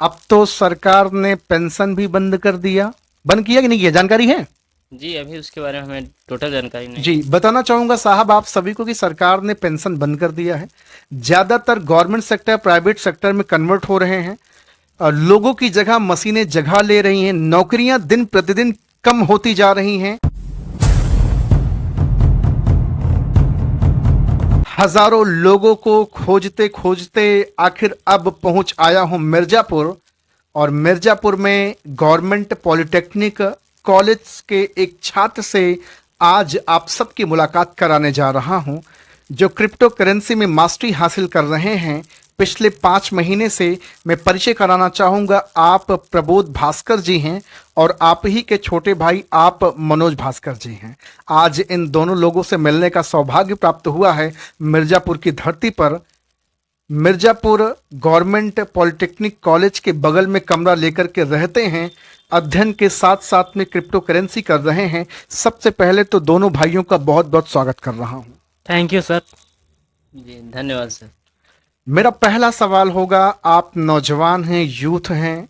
अब तो सरकार ने पेंशन भी बंद कर दिया, बंद किया कि नहीं किया, जानकारी है? जी, अभी उसके बारे में हमें टोटल जानकारी नहीं जी, है। बताना चाहूंगा साहब आप सभी को कि सरकार ने पेंशन बंद कर दिया है। ज्यादातर गवर्नमेंट सेक्टर प्राइवेट सेक्टर में कन्वर्ट हो रहे हैं। लोगों की जगह मशीनें जगह ले रही हैं, नौकरियां दिन प्रतिदिन कम होती जा रही हैं। हजारों लोगों को खोजते खोजते आखिर अब पहुंच आया हूं मिर्जापुर। और मिर्जापुर में गवर्नमेंट पॉलिटेक्निक कॉलेज के एक छात्र से आज आप सबकी मुलाकात कराने जा रहा हूं, जो क्रिप्टो करेंसी में मास्टरी हासिल कर रहे हैं पिछले 5 महीने से। मैं परिचय कराना चाहूंगा, आप प्रबोध भास्कर जी हैं और आप ही के छोटे भाई आप मनोज भास्कर जी हैं। आज इन दोनों लोगों से मिलने का सौभाग्य प्राप्त हुआ है मिर्जापुर की धरती पर। मिर्जापुर गवर्नमेंट पॉलिटेक्निक कॉलेज के बगल में कमरा लेकर के रहते हैं, अध्ययन के साथ साथ में क्रिप्टो करेंसी कर रहे हैं। सबसे पहले तो दोनों भाइयों का बहुत बहुत स्वागत कर रहा हूं। Thank you sir. जी, धन्यवाद सर। मेरा पहला सवाल होगा, आप नौजवान हैं, यूथ हैं,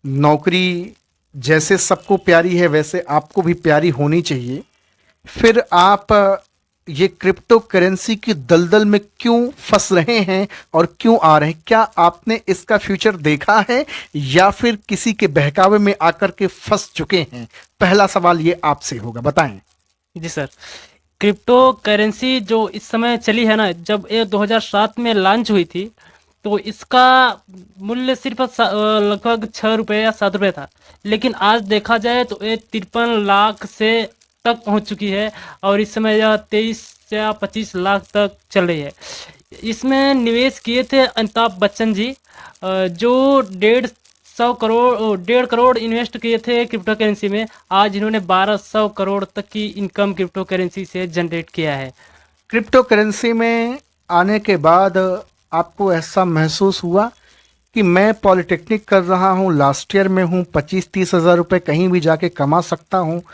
नौकरी जैसे सबको प्यारी है वैसे आपको भी प्यारी होनी चाहिए, फिर आप ये क्रिप्टो करेंसी की दलदल में क्यों फंस रहे हैं और क्यों आ रहे हैं? क्या आपने इसका फ्यूचर देखा है या फिर किसी के बहकावे में आकर के फंस चुके हैं? पहला सवाल ये आपसे होगा, बताएं। जी सर, क्रिप्टो करेंसी जो इस समय चली है ना, जब ये 2007 में लॉन्च हुई थी तो इसका मूल्य सिर्फ लगभग 6 रुपये या 7 रुपये था। लेकिन आज देखा जाए तो ये 53 लाख से तक पहुंच चुकी है और इस समय यह 23 या 25 लाख तक चल रही है। इसमें निवेश किए थे अमिताभ बच्चन जी, जो 1.5 करोड़ इन्वेस्ट किए थे क्रिप्टो करेंसी में। आज इन्होंने 1200 करोड़ तक की इनकम क्रिप्टो करेंसी से जनरेट किया है। क्रिप्टो करेंसी में आने के बाद आपको ऐसा महसूस हुआ कि मैं पॉलिटेक्निक कर रहा हूँ, लास्ट ईयर में हूँ, 25-30 हज़ार रुपये कहीं भी जाके कमा सकता हूँ,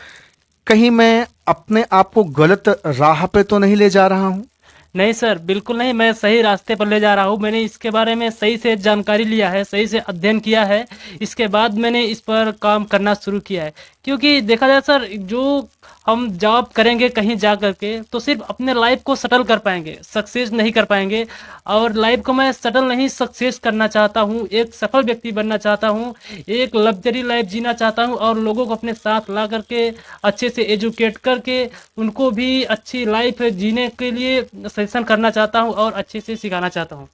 कहीं मैं अपने आप को गलत राह पे तो नहीं ले जा रहा हूँ? नहीं सर, बिल्कुल नहीं, मैं सही रास्ते पर ले जा रहा हूँ। मैंने इसके बारे में सही से जानकारी लिया है, सही से अध्ययन किया है, इसके बाद मैंने इस पर काम करना शुरू किया है। क्योंकि देखा जाए सर, जो हम जॉब करेंगे कहीं जा करके तो सिर्फ अपने लाइफ को सेटल कर पाएंगे, सक्सेस नहीं कर पाएंगे। और लाइफ को मैं सेटल नहीं, सक्सेस करना चाहता हूँ, एक सफल व्यक्ति बनना चाहता हूँ, एक लग्जरी लाइफ जीना चाहता हूँ और लोगों को अपने साथ ला करके अच्छे से एजुकेट करके उनको भी अच्छी लाइफ जीने के लिए सजेशन करना चाहता हूँ और अच्छे से सिखाना चाहता हूँ।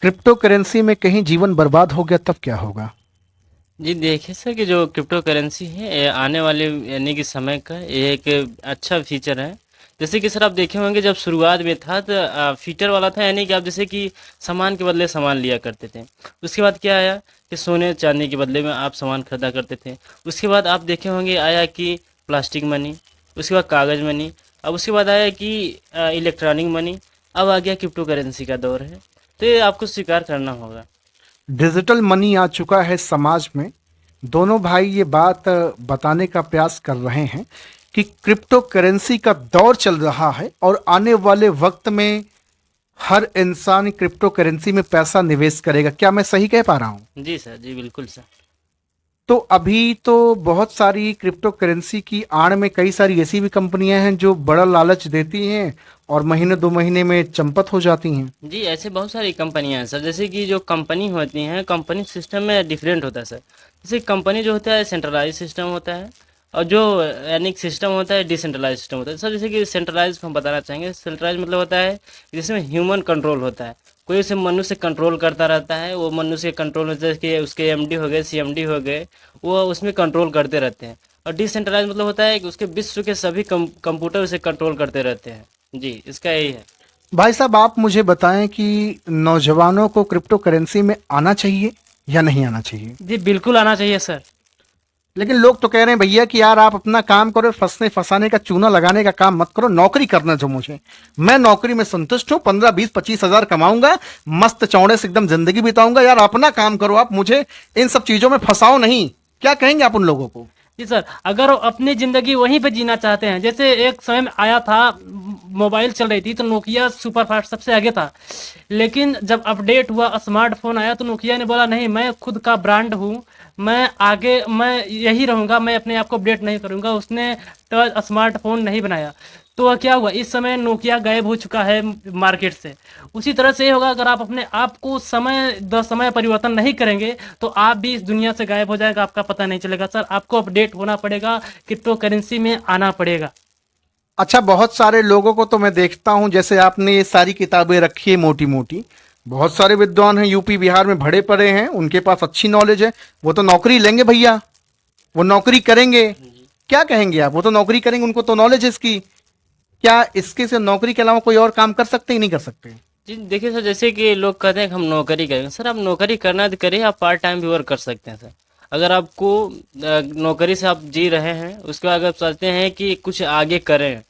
क्रिप्टो करेंसी में कहीं जीवन बर्बाद हो गया तब क्या होगा? जी, देखिए सर कि जो क्रिप्टो करेंसी है ये आने वाले यानी कि समय का ये एक अच्छा फीचर है। जैसे कि सर आप देखे होंगे जब शुरुआत में था तो फीचर वाला था, यानी कि आप जैसे कि सामान के बदले सामान लिया करते थे। उसके बाद क्या आया कि सोने चांदी के बदले में आप सामान खरीदा करते थे। उसके बाद आप देखे होंगे आया कि प्लास्टिक मनी, उसके बाद कागज़ मनी, अब उसके बाद आया कि इलेक्ट्रॉनिक मनी, अब आ गया क्रिप्टो करेंसी का दौर है। तो ये आपको स्वीकार करना होगा। डिजिटल मनी आ चुका है समाज में। दोनों भाई ये बात बताने का प्रयास कर रहे हैं कि क्रिप्टो करेंसी का दौर चल रहा है और आने वाले वक्त में हर इंसान क्रिप्टो करेंसी में पैसा निवेश करेगा। क्या मैं सही कह पा रहा हूं? जी सर, जी बिल्कुल सर। तो अभी तो बहुत सारी क्रिप्टो करेंसी की आड़ में कई सारी ऐसी भी कंपनियां हैं जो बड़ा लालच देती हैं और महीने 2 महीने में चंपत हो जाती हैं। जी, ऐसे बहुत सारी कंपनियां हैं सर। जैसे कि जो कंपनी होती हैं, कंपनी सिस्टम में डिफरेंट होता है सर। जैसे कंपनी जो होता है सेंट्रलाइज सिस्टम होता है और जो यानी कि सिस्टम होता है डिसेंट्रलाइज सिस्टम होता है सर। जैसे कि सेंट्रलाइज हम बताना चाहेंगे, सेंट्रलाइज मतलब होता है जिसमें ह्यूमन कंट्रोल होता है, कोई उसे मनुष्य कंट्रोल करता रहता है। वो मनुष्य कंट्रोल में जैसे कि उसके एमडी हो गए, सीएमडी हो गए, वो उसमें कंट्रोल करते रहते हैं। और डिसेंट्रलाइज मतलब होता है कि उसके विश्व के सभी कंप्यूटर उसे कंट्रोल करते रहते हैं। जी, इसका यही है। भाई साहब आप मुझे बताएं कि नौजवानों को क्रिप्टो करेंसी में आना चाहिए या नहीं आना चाहिए? जी बिल्कुल आना चाहिए सर। लेकिन लोग तो कह रहे हैं भैया कि यार आप अपना काम करो, फंसने फंसाने का चूना लगाने का काम मत करो, नौकरी करना जो मुझे, मैं नौकरी में संतुष्ट हूं, 15-20-25 हजार कमाऊंगा, मस्त चौड़े से एकदम जिंदगी बिताऊंगा। यार अपना काम करो, आप मुझे इन सब चीजों में फंसाओ नहीं। क्या कहेंगे आप उन लोगों को? जी सर, अगर वो अपनी ज़िंदगी वहीं पे जीना चाहते हैं, जैसे एक समय में आया था, मोबाइल चल रही थी तो नोकिया सुपर फास्ट सबसे आगे था। लेकिन जब अपडेट हुआ, स्मार्टफ़ोन आया तो नोकिया ने बोला नहीं, मैं खुद का ब्रांड हूँ, मैं आगे मैं यही रहूँगा, मैं अपने आप को अपडेट नहीं करूँगा। उसने टच स्मार्टफ़ोन नहीं बनाया। तो वह क्या हुआ, इस समय नोकिया गायब हो चुका है मार्केट से। उसी तरह से ये होगा, अगर आप अपने आप को समय परिवर्तन नहीं करेंगे तो आप भी इस दुनिया से गायब हो जाएगा, आपका पता नहीं चलेगा। सर, आपको अपडेट होना पड़ेगा, क्रिप्टो करेंसी में आना पड़ेगा। अच्छा, बहुत सारे लोगों को तो मैं देखता हूं, जैसे आपने ये सारी किताबें रखी है मोटी मोटी, बहुत सारे विद्वान हैं यूपी बिहार में भरे पड़े हैं, उनके पास अच्छी नॉलेज है, वो तो नौकरी लेंगे भैया, वो नौकरी करेंगे। क्या कहेंगे आप? वो तो नौकरी करेंगे, उनको तो नॉलेज है इसकी। क्या इसके से नौकरी के अलावा कोई और काम कर सकते हैं, नहीं कर सकते? जी देखिए सर, जैसे कि लोग कहते हैं कि हम नौकरी करेंगे। सर, आप नौकरी करना तो करिए, आप पार्ट टाइम भी वर्क कर सकते हैं सर। अगर आपको नौकरी से आप जी रहे हैं, उसके बाद अगर आप चाहते हैं कि कुछ आगे करें,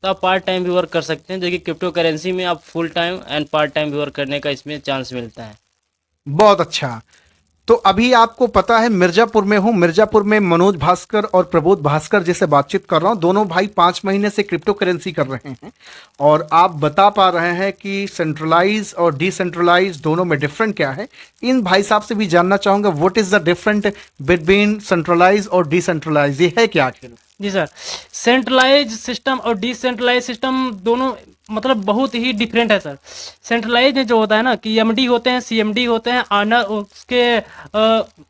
तो आप पार्ट टाइम भी वर्क कर सकते हैं। देखिए क्रिप्टो करेंसी में आप full time and part time भी वर्क करने का इसमें चांस मिलता है। बहुत अच्छा। तो अभी आपको पता है मिर्जापुर में हूं, मिर्जापुर में मनोज भास्कर और प्रबोध भास्कर जैसे बातचीत कर रहा हूं। दोनों भाई 5 महीने से क्रिप्टो करेंसी कर रहे हैं, और आप बता पा रहे हैं कि सेंट्रलाइज और डिसेंट्रलाइज दोनों में डिफरेंट क्या है। इन भाई साहब से भी जानना चाहूंगा, what is the different between centralise और डिसेंट्रलाइज, ये है क्या आखिर? जी सर, सेंट्रलाइज सिस्टम और डिसेंट्रलाइज सिस्टम दोनों मतलब बहुत ही डिफरेंट है सर। सेंट्रलाइज में जो होता है ना कि एमडी होते हैं, सीएमडी होते हैं, आनर उसके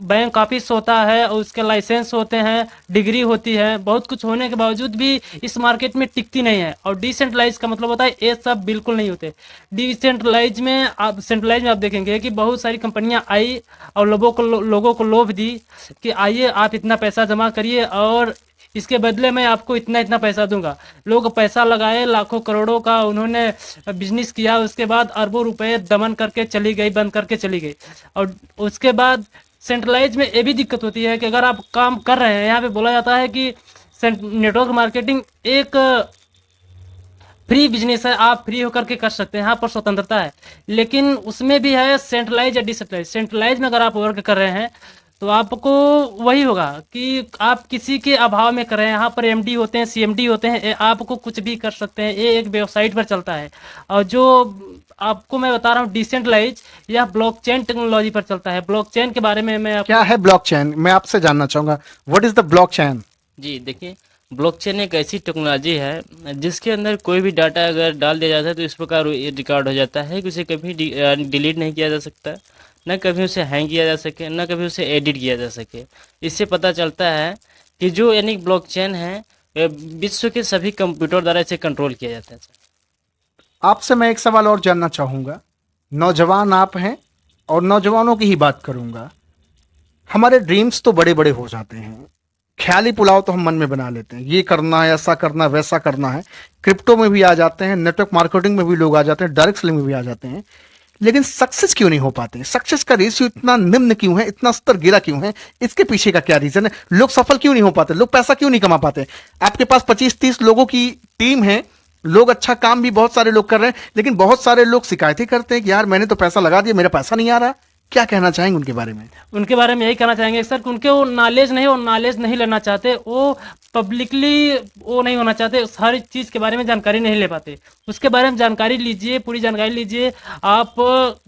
बैंक ऑफिस होता है, और उसके लाइसेंस होते हैं, डिग्री होती है, बहुत कुछ होने के बावजूद भी इस मार्केट में टिकती नहीं है। और डिसेंट्रलाइज का मतलब होता है ये सब बिल्कुल नहीं होते। सेंट्रलाइज में आप देखेंगे कि बहुत सारी कंपनियां आई और लोगों को लोभ दी कि आइए आप इतना पैसा जमा करिए और इसके बदले मैं आपको इतना इतना पैसा दूंगा। लोग पैसा लगाए, लाखों करोड़ों का उन्होंने बिजनेस किया, उसके बाद अरबों रुपए दमन करके चली गई, बंद करके चली गई। और उसके बाद सेंट्रलाइज में ये भी दिक्कत होती है कि अगर आप काम कर रहे हैं, यहाँ पे बोला जाता है कि नेटवर्क मार्केटिंग एक फ्री बिजनेस है, आप फ्री होकर के कर सकते हैं, यहाँ पर स्वतंत्रता है। लेकिन उसमें भी है सेंट्रलाइज या डिसेंट्रलाइज। सेंट्रलाइज में अगर आप वर्क कर रहे हैं तो आपको वही होगा कि आप किसी के अभाव में कर रहे हैं। यहाँ पर एमडी होते हैं, सीएमडी होते हैं, आपको कुछ भी कर सकते हैं, ये एक वेबसाइट पर चलता है। और जो आपको मैं बता रहा हूँ डिसेंट्रलाइज, यह ब्लॉकचेन टेक्नोलॉजी पर चलता है। ब्लॉकचेन के बारे में मैं क्या है ब्लॉकचेन? मैं आपसे जानना चाहूंगा, व्हाट इज द ब्लॉकचेन? जी देखिए, ब्लॉकचेन एक ऐसी टेक्नोलॉजी है जिसके अंदर कोई भी डाटा अगर डाल दिया जाता है तो इस प्रकार ये रिकॉर्ड हो जाता है कि उसे कभी डिलीट नहीं किया जा सकता, न कभी उसे हैंग किया जा सके, न कभी उसे एडिट किया जा सके। इससे पता चलता है कि जो यानी ब्लॉकचेन है, विश्व के सभी कंप्यूटर द्वारा इसे कंट्रोल किया जाता है। आपसे मैं एक सवाल और जानना चाहूंगा। नौजवान आप हैं और नौजवानों की ही बात करूंगा। हमारे ड्रीम्स तो बड़े बड़े हो जाते हैं, ख्याली पुलाव तो हम मन में बना लेते हैं, ये करना है, ऐसा करना, वैसा करना है। क्रिप्टो में भी आ जाते हैं, नेटवर्क मार्केटिंग में भी लोग आ जाते हैं, डायरेक्ट सेलिंग में भी आ जाते हैं, लेकिन सक्सेस क्यों नहीं हो पाते? सक्सेस का रेशियो इतना निम्न क्यों है, इतना स्तर गिरा क्यों है? इसके पीछे का क्या रीजन है? लोग सफल क्यों नहीं हो पाते? लोग पैसा क्यों नहीं कमा पाते? आपके पास 25-30 लोगों की टीम है, लोग अच्छा काम भी बहुत सारे लोग कर रहे हैं, लेकिन बहुत सारे लोग शिकायतें करते हैं कि यार मैंने तो पैसा लगा दिया, मेरा पैसा नहीं आ रहा। क्या कहना चाहेंगे उनके बारे में? उनके बारे में यही कहना चाहेंगे सर कि उनके वो नॉलेज नहीं लेना चाहते, वो पब्लिकली वो नहीं होना चाहते, हर चीज़ के बारे में जानकारी नहीं ले पाते। उसके बारे में जानकारी लीजिए, पूरी जानकारी लीजिए। आप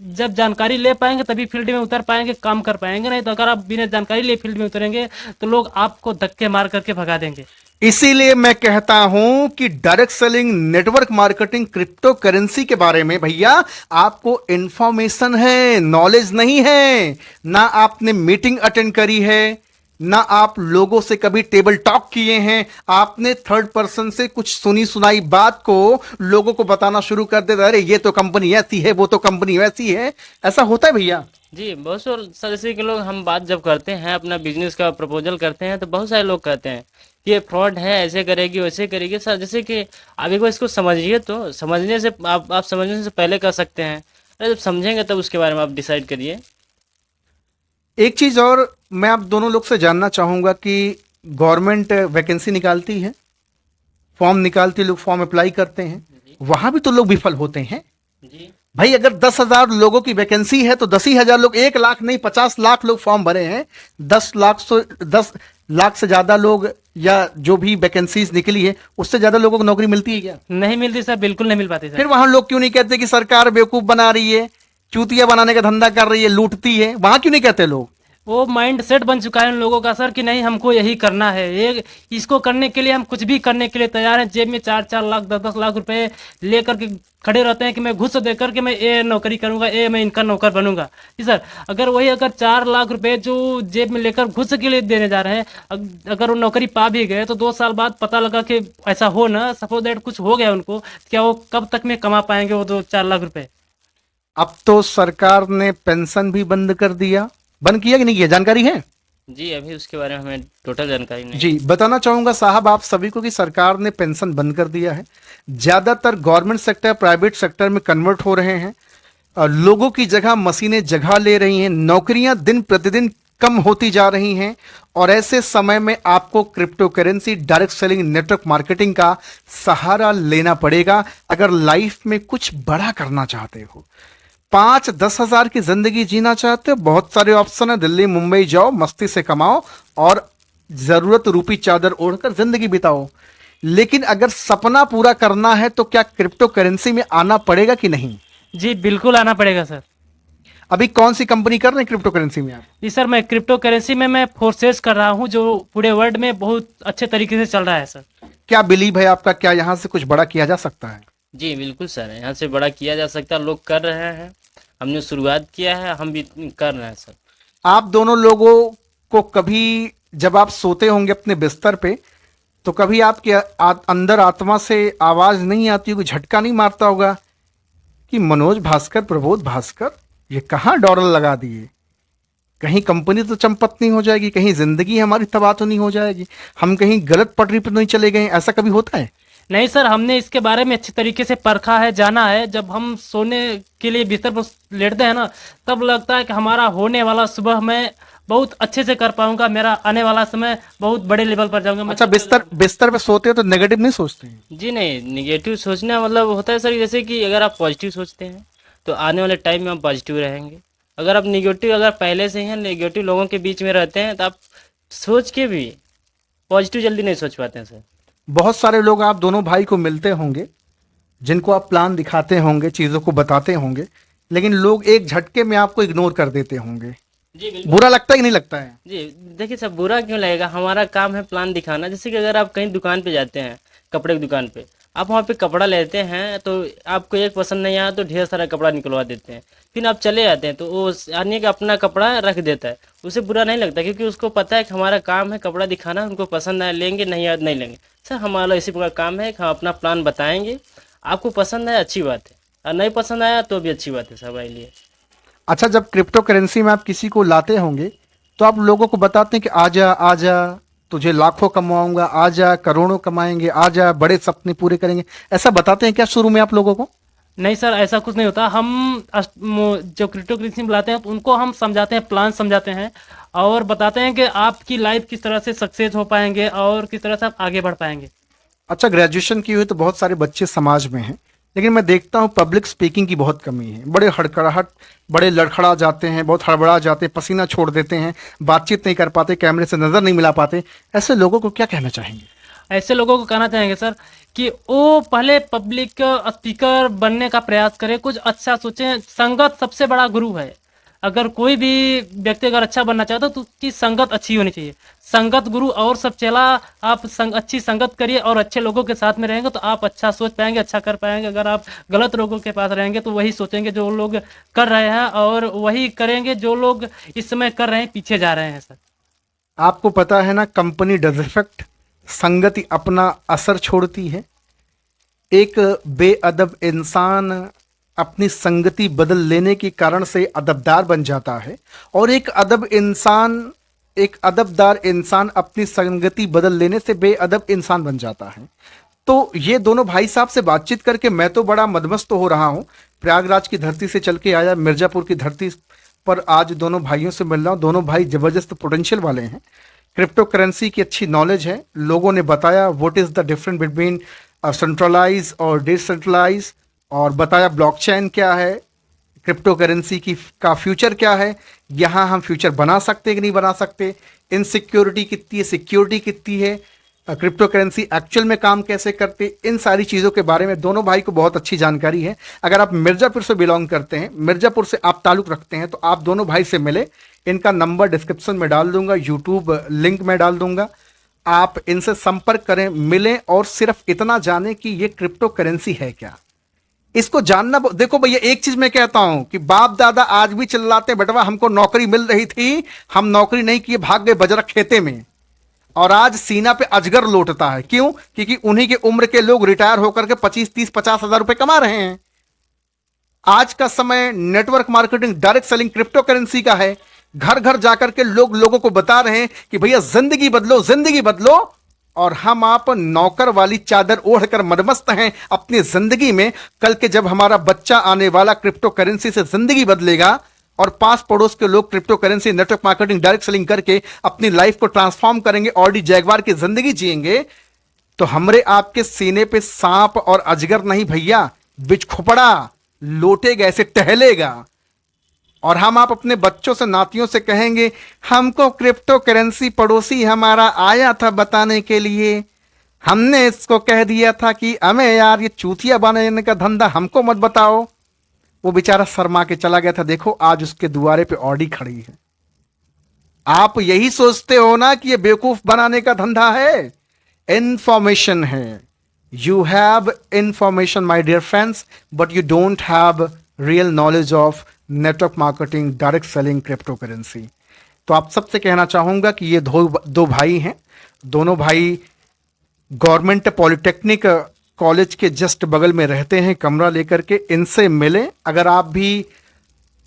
जब जानकारी ले पाएंगे तभी फील्ड में उतर पाएंगे, काम कर पाएंगे। नहीं तो अगर आप बिना जानकारी लिए फील्ड में उतरेंगे तो लोग आपको धक्के मार करके भगा देंगे। इसीलिए मैं कहता हूं कि direct selling, network marketing, crypto currency के बारे में भैया आपको इंफॉर्मेशन है, नॉलेज नहीं है। ना आपने मीटिंग अटेंड करी है, ना आप लोगों से कभी टेबल टॉक किए हैं। आपने थर्ड पर्सन से कुछ सुनी सुनाई बात को लोगों को बताना शुरू कर देते, अरे ये तो कंपनी ऐसी है, वो तो कंपनी वैसी है। ऐसा होता है भैया? जी बहुत सारे जैसे कि लोग, हम बात जब करते हैं, अपना बिजनेस का प्रपोजल करते हैं, तो बहुत सारे लोग कहते हैं कि ये फ्रॉड है, ऐसे करेगी वैसे करेगी। सर जैसे कि आप एक बार इसको समझिए, तो समझने से आप समझने से पहले कर सकते हैं। अरे जब समझेंगे तब उसके बारे में आप डिसाइड करिए। एक चीज और मैं आप दोनों लोग से जानना चाहूंगा कि गवर्नमेंट वैकेंसी निकालती है, फॉर्म निकालती है, लोग फॉर्म अप्लाई करते हैं, वहां भी तो लोग विफल होते हैं। जी भाई अगर 10,000 लोगों की वैकेंसी है तो 10,000 लोग, 1 लाख नहीं 50 लाख लोग फॉर्म भरे हैं। 10 लाख से 10 लाख से ज़्यादा लोग या जो भी वैकेंसीज निकली है उससे ज़्यादा लोगों को नौकरी मिलती है क्या? नहीं मिलती सर, बिल्कुल नहीं मिल पाती सर। फिर वहां लोग क्यों नहीं कहते कि सरकार बेवकूफ़ बना रही है, चूतिया बनाने का धंधा कर रही है, लूटती है? वहां क्यों नहीं कहते लोग? वो माइंड सेट बन चुका है उन लोगों का सर कि नहीं हमको यही करना है, ये इसको करने के लिए हम कुछ भी करने के लिए तैयार हैं। जेब में 4-4 लाख 10-10 लाख रुपए लेकर के खड़े रहते हैं कि मैं घुस दे करके मैं ये नौकरी करूंगा, ये मैं इनका नौकर बनूंगा। जी सर, अगर 4 लाख रुपए जो जेब में लेकर घुस के लिए देने जा रहे हैं, अगर वो नौकरी पा भी गए तो 2 साल बाद पता लगा कि ऐसा हो ना, सपोज दैट कुछ हो गया उनको, क्या वो कब तक में कमा पाएंगे वो 2-4 लाख रुपए? अब तो सरकार ने पेंशन भी बंद कर दिया, बंद किया कि नहीं किया, जानकारी है? जी अभी उसके बारे में हमें टोटल जानकारी नहीं। जी बताना चाहूंगा साहब आप सभी को कि सरकार ने पेंशन बंद कर दिया है। ज्यादातर गवर्नमेंट सेक्टर प्राइवेट सेक्टर में कन्वर्ट हो रहे हैं। लोगों की जगह मशीनें जगह ले रही हैं, नौकरियां दिन प्रतिदिन कम होती जा रही हैं और ऐसे समय में आपको crypto currency direct selling network marketing का सहारा लेना पड़ेगा अगर लाइफ में कुछ बड़ा करना चाहते हो। 5-10 हजार की जिंदगी जीना चाहते हो, बहुत सारे ऑप्शन है। दिल्ली मुंबई जाओ, मस्ती से कमाओ और जरूरत रूपी चादर ओढ़कर जिंदगी बिताओ। लेकिन अगर सपना पूरा करना है तो क्या क्रिप्टो करेंसी में आना पड़ेगा कि नहीं? जी बिल्कुल आना पड़ेगा सर। अभी कौन सी कंपनी कर रहे हैं क्रिप्टो करेंसी में आप? जी सर, मैं क्रिप्टो करेंसी में मैं फोर्सेस कर रहा हूँ जो पूरे वर्ल्ड में बहुत अच्छे तरीके से चल रहा है सर। क्या बिलीव है आपका, क्या यहाँ से कुछ बड़ा किया जा सकता है? जी बिल्कुल सर, यहाँ से बड़ा किया जा सकता है, लोग कर रहे हैं, हमने शुरुआत किया है, हम भी कर रहे हैं सर। आप दोनों लोगों को कभी जब आप सोते होंगे अपने बिस्तर पे तो कभी आपके अंदर आत्मा से आवाज नहीं आती होगी, झटका नहीं मारता होगा कि मनोज भास्कर, प्रबोध भास्कर ये कहाँ डॉलर लगा दिए? कहीं कंपनी तो चंपत नहीं हो जाएगी, कहीं जिंदगी हमारी तबाह तो नहीं हो जाएगी, हम कहीं गलत पटरी पर नहीं चले गए? ऐसा कभी होता है? नहीं सर, हमने इसके बारे में अच्छी तरीके से परखा है, जाना है। जब हम सोने के लिए बिस्तर पर लेटते हैं ना, तब लगता है कि हमारा होने वाला सुबह मैं बहुत अच्छे से कर पाऊंगा, मेरा आने वाला समय बहुत बड़े लेवल पर जाऊंगा मैं। अच्छा, बिस्तर पे सोते हो तो नेगेटिव नहीं सोचते हैं? जी नहीं, निगेटिव सोचना मतलब होता है सर, जैसे कि अगर आप पॉजिटिव सोचते हैं तो आने वाले टाइम में आप पॉजिटिव रहेंगे। अगर आप निगेटिव अगर पहले से ही हैं, निगेटिव लोगों के बीच में रहते हैं तो आप सोच के भी पॉजिटिव जल्दी नहीं सोच पाते हैं सर। बहुत सारे लोग आप दोनों भाई को मिलते होंगे जिनको आप प्लान दिखाते होंगे, चीज़ों को बताते होंगे, लेकिन लोग एक झटके में आपको इग्नोर कर देते होंगे। जी बिल्कुल। बुरा लगता है कि नहीं लगता है? जी देखिए सर, बुरा क्यों लगेगा, हमारा काम है प्लान दिखाना। जैसे कि अगर आप कहीं दुकान पे जाते हैं, कपड़े की दुकान पे, आप वहाँ पे कपड़ा लेते हैं तो आपको एक पसंद नहीं आया तो ढेर सारा कपड़ा निकलवा देते हैं, फिर आप चले जाते हैं तो वो आने का अपना कपड़ा रख देता है, उसे बुरा नहीं लगता क्योंकि उसको पता है कि हमारा काम है कपड़ा दिखाना, उनको पसंद आए लेंगे, नहीं आए नहीं लेंगे। सर हमारा इसी प्रकार काम है कि हम अपना प्लान बताएंगे, आपको पसंद आया अच्छी बात है, और नहीं पसंद आया तो भी अच्छी बात है सब हमारे लिए। अच्छा, जब क्रिप्टो करेंसी में आप किसी को लाते होंगे तो आप लोगों को बताते हैं कि आजा आजा, तुझे लाखों कमाऊंगा, आजा करोड़ों कमाएंगे, आजा बड़े सपने पूरे करेंगे, ऐसा बताते हैं क्या शुरू में आप लोगों को? नहीं सर, ऐसा कुछ नहीं होता। हम जो क्रिप्टो करेंसी में लाते हैं उनको हम समझाते हैं, प्लान समझाते हैं और बताते हैं कि आपकी लाइफ किस तरह से सक्सेस हो पाएंगे और किस तरह से आप आगे बढ़ पाएंगे। अच्छा, ग्रेजुएशन किए हुए तो बहुत सारे बच्चे समाज में हैं, लेकिन मैं देखता हूँ पब्लिक स्पीकिंग की बहुत कमी है। बड़े हड़कड़ाहट, बड़े लड़खड़ा जाते हैं, बहुत हड़बड़ा जाते हैं, पसीना छोड़ देते हैं, बातचीत नहीं कर पाते, कैमरे से नज़र नहीं मिला पाते। ऐसे लोगों को क्या कहना चाहेंगे? ऐसे लोगों को कहना चाहेंगे सर कि वो पहले पब्लिक स्पीकर बनने का प्रयास करें, कुछ अच्छा सोचें। संगत सबसे बड़ा गुरु है। अगर कोई भी व्यक्ति अगर अच्छा बनना चाहता है तो उसकी संगत अच्छी होनी चाहिए। संगत गुरु और सब चला। आप अच्छी संगत करिए और अच्छे लोगों के साथ में रहेंगे तो आप अच्छा सोच पाएंगे, अच्छा कर पाएंगे। अगर आप गलत लोगों के पास रहेंगे तो वही सोचेंगे जो लोग कर रहे हैं और वही करेंगे जो लोग इस समय कर रहे हैं, पीछे जा रहे हैं सर। आपको पता है ना, कंपनी डज इफेक्ट, संगति अपना असर छोड़ती है। एक बेअदब इंसान अपनी संगति बदल लेने के कारण से अदबदार बन जाता है और एक अदबदार इंसान अपनी संगति बदल लेने से बेअदब इंसान बन जाता है। तो ये दोनों भाई साहब से बातचीत करके मैं तो बड़ा मदमस्त हो रहा हूँ। प्रयागराज की धरती से चल के आया, मिर्जापुर की धरती पर आज दोनों भाइयों से मिल रहा हूँ। दोनों भाई जबरदस्त पोटेंशियल वाले हैं, क्रिप्टो करेंसी की अच्छी नॉलेज है। लोगों ने बताया what is the difference between centralise और डिसेंट्रलाइज, और बताया ब्लॉकचेन क्या है, क्रिप्टो करेंसी की का फ्यूचर क्या है, यहाँ हम फ्यूचर बना सकते हैं कि नहीं बना सकते, इनसिक्योरिटी कितनी है, सिक्योरिटी कितनी है, क्रिप्टो करेंसी एक्चुअल में काम कैसे करते, इन सारी चीज़ों के बारे में दोनों भाई को बहुत अच्छी जानकारी है। अगर आप मिर्ज़ापुर से बिलोंग करते हैं, मिर्ज़ापुर से आप ताल्लुक़ रखते हैं, तो आप दोनों भाई से मिले। इनका नंबर डिस्क्रिप्शन में डाल दूंगा, यूट्यूब लिंक में डाल दूंगा, आप इनसे संपर्क करें, मिलें और सिर्फ इतना जानें कि ये क्रिप्टो करेंसी है क्या। इसको जानना, देखो भैया एक चीज मैं कहता हूं कि बाप दादा आज भी चिल्लाते बेटवा हमको नौकरी मिल रही थी, हम नौकरी नहीं किए, भाग गए बजरक खेते में, और आज सीना पे अजगर लौटता है। क्यों? क्योंकि उन्हीं के उम्र के लोग रिटायर होकर के 25, 30, 50 हजार रुपए कमा रहे हैं। आज का समय network marketing, direct selling, crypto currency का है। घर घर जाकर के लोगों को बता रहे हैं कि भैया जिंदगी बदलो, जिंदगी बदलो, और हम आप नौकर वाली चादर ओढ़कर मदमस्त हैं अपनी जिंदगी में। कल के जब हमारा बच्चा आने वाला क्रिप्टो करेंसी से जिंदगी बदलेगा और पास पड़ोस के लोग crypto currency, network marketing, direct selling करके अपनी लाइफ को ट्रांसफॉर्म करेंगे, ऑडी जैगवार की जिंदगी जिएंगे, तो हमरे आपके सीने पे सांप और अजगर नहीं भैया, बिचखुपड़ा लोटेगा, ऐसे टहलेगा। और हम आप अपने बच्चों से, नातियों से कहेंगे हमको क्रिप्टो करेंसी पड़ोसी हमारा आया था बताने के लिए, हमने इसको कह दिया था कि हमें यार ये चूतिया बनाने का धंधा हमको मत बताओ। वो बेचारा शर्मा के चला गया था। देखो आज उसके दुआरे पे ऑडी खड़ी है। आप यही सोचते हो ना कि ये बेवकूफ बनाने का धंधा है? इंफॉर्मेशन है। You have information my dear friends, but you don't have real knowledge of network marketing, direct selling, cryptocurrency. तो आप सबसे कहना चाहूंगा कि ये दो भाई हैं। दोनों भाई गवर्नमेंट पॉलिटेक्निक कॉलेज के जस्ट बगल में रहते हैं, कमरा लेकर के। इनसे मिलें। अगर आप भी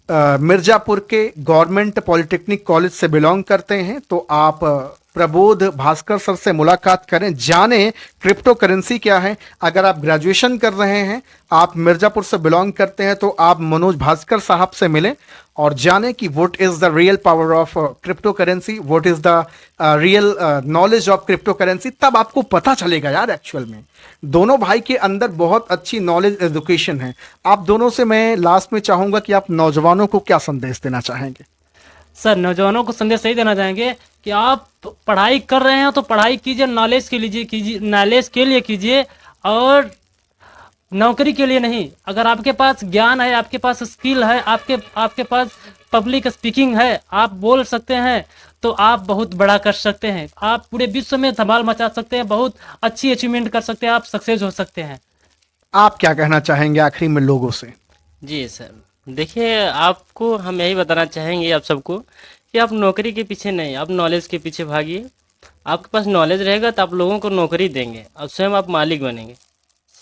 मिर्जापुर के गवर्नमेंट पॉलिटेक्निक कॉलेज से बिलोंग करते हैं तो आप प्रबोध भास्कर सर से मुलाकात करें, जानें क्रिप्टो करेंसी क्या है। अगर आप ग्रेजुएशन कर रहे हैं, आप मिर्जापुर से बिलोंग करते हैं, तो आप मनोज भास्कर साहब से मिलें और जानें कि what is the real power of crypto currency, what is the real knowledge of crypto currency. तब आपको पता चलेगा यार एक्चुअल में। दोनों भाई के अंदर बहुत अच्छी नॉलेज, एजुकेशन है। आप दोनों से मैं लास्ट में चाहूंगा कि आप नौजवानों को क्या संदेश देना चाहेंगे? सर, नौजवानों को संदेश यही देना चाहेंगे कि आप पढ़ाई कर रहे हैं तो पढ़ाई कीजिए, नॉलेज के लिए कीजिए, नॉलेज के लिए कीजिए और नौकरी के लिए नहीं। अगर आपके पास ज्ञान है, आपके पास स्किल है, आपके पास पब्लिक स्पीकिंग है, आप बोल सकते हैं, तो आप बहुत बड़ा कर सकते हैं। आप पूरे विश्व में धमाल मचा सकते हैं, बहुत अच्छी अचीवमेंट कर सकते हैं, आप सक्सेस हो सकते हैं। आप क्या कहना चाहेंगे आखिरी में लोगों से? जी सर, देखिए आपको हम यही बताना चाहेंगे आप सबको कि आप नौकरी के पीछे नहीं, आप नॉलेज के पीछे भागिए। आपके पास नॉलेज रहेगा तो आप लोगों को नौकरी देंगे और स्वयं आप मालिक बनेंगे।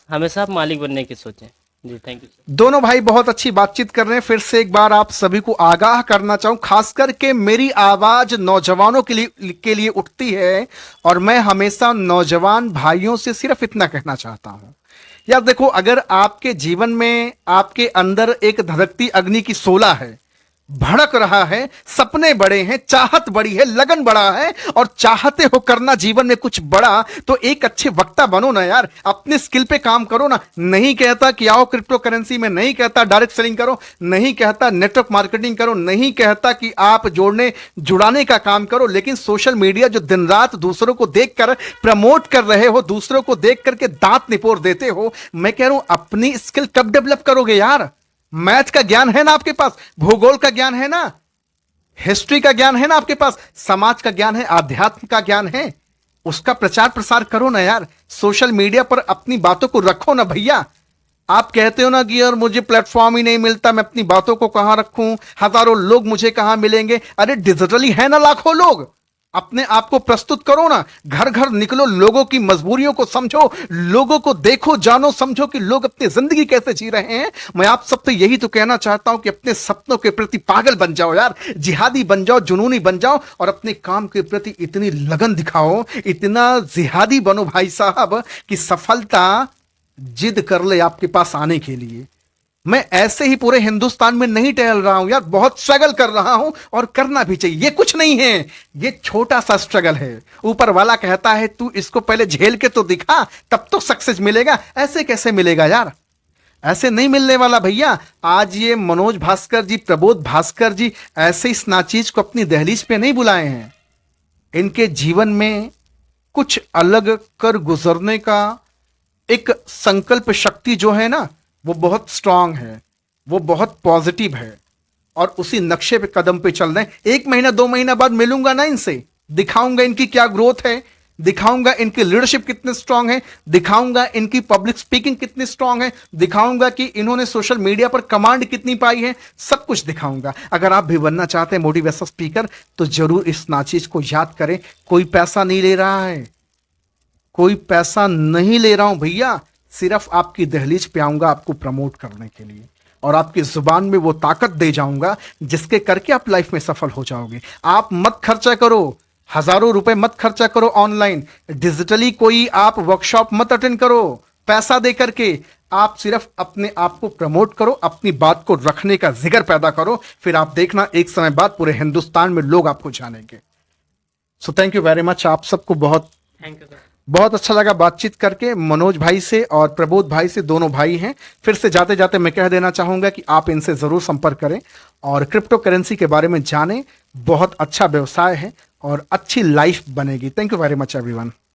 हमेशा आप मालिक बनने की सोचें। जी थैंक यू सर। दोनों भाई बहुत अच्छी बातचीत कर रहे हैं। फिर से एक बार आप सभी को आगाह करना चाहूं, खास करके मेरी आवाज नौजवानों के लिए उठती है और मैं हमेशा नौजवान भाइयों से सिर्फ इतना कहना चाहता हूं, यार देखो, अगर आपके जीवन में आपके अंदर एक धधकती अग्नि की शोला है, भड़क रहा है, सपने बड़े हैं, चाहत बड़ी है, लगन बड़ा है और चाहते हो करना जीवन में कुछ बड़ा, तो एक अच्छे वक्ता बनो ना यार, अपने स्किल पे काम करो ना। नहीं कहता कि आओ क्रिप्टो करेंसी में, नहीं कहता डायरेक्ट सेलिंग करो, नहीं कहता नेटवर्क मार्केटिंग करो, नहीं कहता कि आप जुड़ाने का काम करो, लेकिन सोशल मीडिया जो दिन रात दूसरों को देखकर प्रमोट कर रहे हो, दूसरों को देख करके दांत निपोर देते हो, मैं कह रहा हूं अपनी स्किल कब डेवलप करोगे यार? मैथ का ज्ञान है ना आपके पास, भूगोल का ज्ञान है ना, हिस्ट्री का ज्ञान है ना आपके पास, समाज का ज्ञान है, आध्यात्म का ज्ञान है, उसका प्रचार प्रसार करो ना यार। सोशल मीडिया पर अपनी बातों को रखो ना भैया। आप कहते हो ना कि यार मुझे प्लेटफॉर्म ही नहीं मिलता, मैं अपनी बातों को कहां रखूं, हजारों लोग मुझे कहां मिलेंगे। अरे डिजिटली है ना लाखों लोग, अपने आप को प्रस्तुत करो ना, घर घर निकलो, लोगों की मजबूरियों को समझो, लोगों को देखो, जानो, समझो कि लोग अपनी जिंदगी कैसे जी रहे हैं। मैं आप सबसे यही तो कहना चाहता हूं कि अपने सपनों के प्रति पागल बन जाओ यार, जिहादी बन जाओ, जुनूनी बन जाओ और अपने काम के प्रति इतनी लगन दिखाओ, इतना जिहादी बनो भाई साहब कि सफलता जिद कर ले आपके पास आने के लिए। मैं ऐसे ही पूरे हिंदुस्तान में नहीं टहल रहा हूं यार, बहुत स्ट्रगल कर रहा हूं और करना भी चाहिए। ये कुछ नहीं है, ये छोटा सा स्ट्रगल है। ऊपर वाला कहता है तू इसको पहले झेल के तो दिखा, तब तो सक्सेस मिलेगा। ऐसे कैसे मिलेगा यार? ऐसे नहीं मिलने वाला भैया। आज ये मनोज भास्कर जी, प्रबोध भास्कर जी ऐसे इस नाचीज को अपनी दहलीज पे नहीं बुलाए हैं। इनके जीवन में कुछ अलग कर गुजरने का एक संकल्प शक्ति जो है ना, वो बहुत स्ट्रांग है, वो बहुत पॉजिटिव है और उसी नक्शे पे कदम पे चल रहे हैं। 1 महीना 2 महीना बाद मिलूंगा ना इनसे, दिखाऊंगा इनकी क्या ग्रोथ है, दिखाऊंगा इनकी लीडरशिप कितने स्ट्रांग है, दिखाऊंगा इनकी पब्लिक स्पीकिंग कितनी स्ट्रांग है, दिखाऊंगा कि इन्होंने सोशल मीडिया पर कमांड कितनी पाई है, सब कुछ दिखाऊंगा। अगर आप भी बनना चाहते हैं मोटिवेशनल स्पीकर तो जरूर इस नाचीज को याद करें। कोई पैसा नहीं ले रहा है, कोई पैसा नहीं ले रहा हूं भैया, सिर्फ आपकी दहलीज पे आऊंगा आपको प्रमोट करने के लिए और आपकी जुबान में वो ताकत दे जाऊंगा जिसके करके आप लाइफ में सफल हो जाओगे। आप मत खर्चा करो, हजारों रुपए मत खर्चा करो ऑनलाइन, डिजिटली कोई आप वर्कशॉप मत अटेंड करो पैसा दे करके। आप सिर्फ अपने आप को प्रमोट करो, अपनी बात को रखने का जिगर पैदा करो, फिर आप देखना एक समय बाद पूरे हिंदुस्तान में लोग आपको जानेंगे। So thank you very much. आप सबको बहुत थैंक यू सर। बहुत अच्छा लगा बातचीत करके मनोज भाई से और प्रबोध भाई से, दोनों भाई हैं। फिर से जाते जाते मैं कह देना चाहूंगा कि आप इनसे जरूर संपर्क करें और क्रिप्टो करेंसी के बारे में जानें। बहुत अच्छा व्यवसाय है और अच्छी लाइफ बनेगी। Thank you very much everyone.